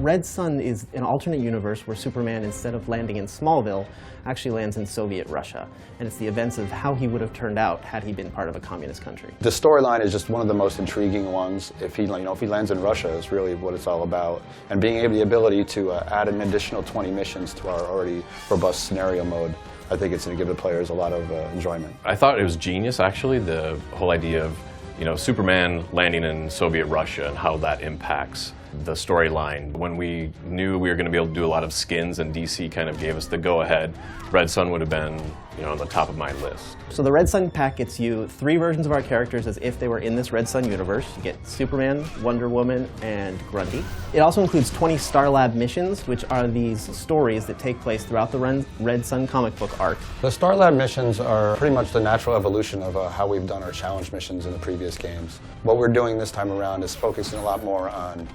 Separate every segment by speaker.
Speaker 1: Red Sun is an alternate universe where Superman, instead of landing in Smallville, actually lands in Soviet Russia. And it's the events of how he would have turned out had he been part of a communist country.
Speaker 2: The storyline is just one of the most intriguing ones. If he lands in Russia, is really what it's all about. And being able the ability to add an additional 20 missions to our already robust scenario mode, I think it's going to give the players a lot of enjoyment.
Speaker 3: I thought it was genius, actually, the whole idea of Superman landing in Soviet Russia and how that impacts the storyline. When we knew we were going to be able to do a lot of skins and DC kind of gave us the go-ahead, Red Sun would have been on the top of my list.
Speaker 1: So the Red Sun pack gets you 3 versions of our characters as if they were in this Red Sun universe. You get Superman, Wonder Woman, and Grundy. It also includes 20 Star Lab missions, which are these stories that take place throughout the Red Sun comic book arc.
Speaker 2: The Star Lab missions are pretty much the natural evolution of how we've done our challenge missions in the previous games. What we're doing this time around is focusing a lot more on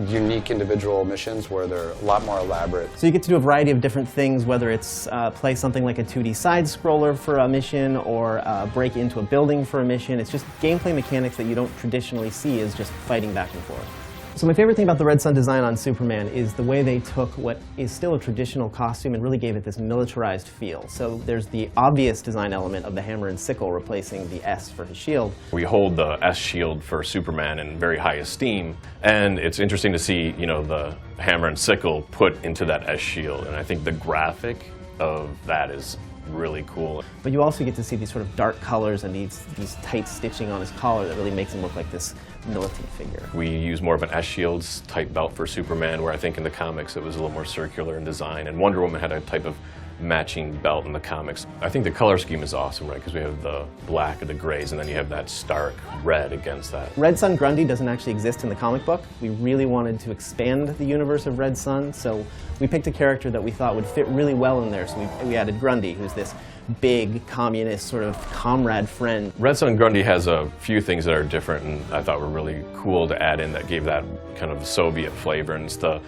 Speaker 2: unique individual missions where they're a lot more elaborate.
Speaker 1: So you get to do a variety of different things, whether it's play something like a 2D side-scroller for a mission or break into a building for a mission. It's just gameplay mechanics that you don't traditionally see as just fighting back and forth. So my favorite thing about the Red Sun design on Superman is the way they took what is still a traditional costume and really gave it this militarized feel. So there's the obvious design element of the hammer and sickle replacing the S for his shield.
Speaker 3: We hold the S shield for Superman in very high esteem, and it's interesting to see, the hammer and sickle put into that S shield, and I think the graphic of that is really cool.
Speaker 1: But you also get to see these sort of dark colors and these tight stitching on his collar that really makes him look like this militant figure.
Speaker 3: We use more of an S-shields type belt for Superman, where I think in the comics it was a little more circular in design, and Wonder Woman had a type of matching belt in the comics. I think the color scheme is awesome, right? Because we have the black and the grays, and then you have that stark red against that.
Speaker 1: Red Sun Grundy doesn't actually exist in the comic book. We really wanted to expand the universe of Red Sun, so we picked a character that we thought would fit really well in there. So we added Grundy, who's this big communist sort of comrade friend.
Speaker 3: Red Sun Grundy has a few things that are different and I thought were really cool to add in that gave that kind of Soviet flavor. And it's the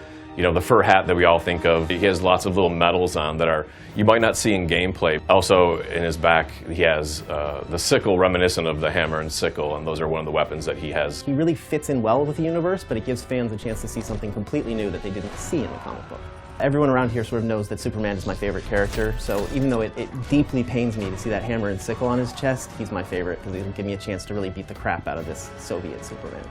Speaker 3: fur hat that we all think of. He has lots of little medals on that you might not see in gameplay. Also, in his back, he has the sickle reminiscent of the hammer and sickle, and those are one of the weapons that he has.
Speaker 1: He really fits in well with the universe, but it gives fans a chance to see something completely new that they didn't see in the comic book. Everyone around here sort of knows that Superman is my favorite character, so even though it deeply pains me to see that hammer and sickle on his chest, he's my favorite because he'll give me a chance to really beat the crap out of this Soviet Superman.